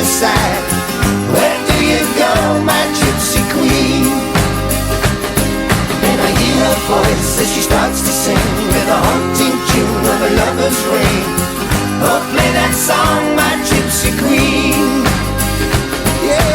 side. Where do you go, my gypsy queen? And I hear her voice as she starts to sing with a haunting tune of a lover's ring. Oh, play that song, my gypsy queen. Yeah.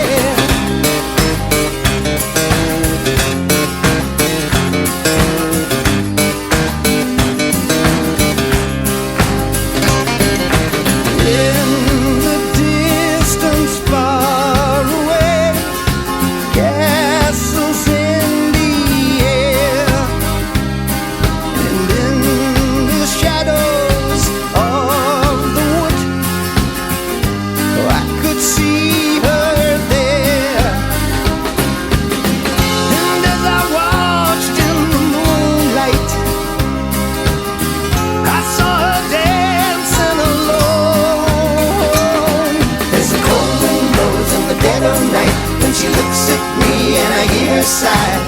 Side.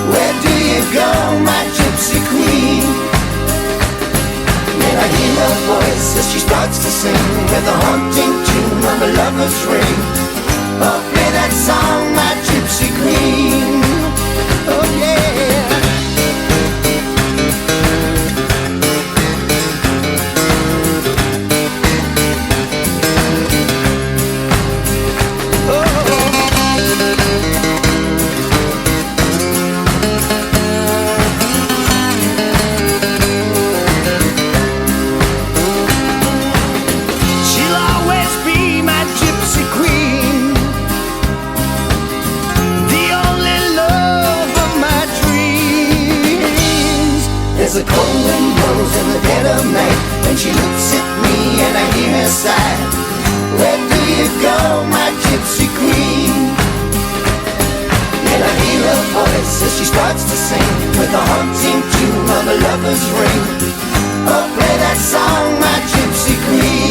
Where do you go, my gypsy queen? And I hear her voice as she starts to sing with a haunting tune of a lover's ring. Oh, play that song, my gypsy queen. Oh yeah. There's a cold wind blows in the dead of night when she looks at me and I hear her sigh. Where do you go, my gypsy queen? And I hear her voice as she starts to sing with a haunting tune of a lover's ring. Oh, play that song, my gypsy queen.